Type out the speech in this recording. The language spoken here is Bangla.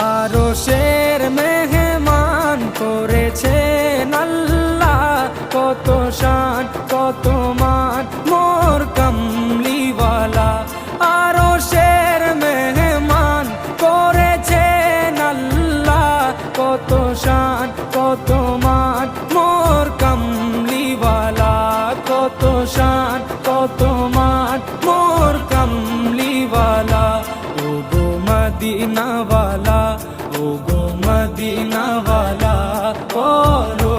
আরশের মেহমান করেছেন আল্লাহ, কত শান কত মান মোর কামলিওয়ালা। আরশের মেহমান করেছেন আল্লাহ, কত শান কত মান মোর কামলিওয়ালা, কত শান কত মান মোর কামলিওয়ালা। ও গো মদিনাওয়ালা, ও গো মদিনাওয়ালা, করো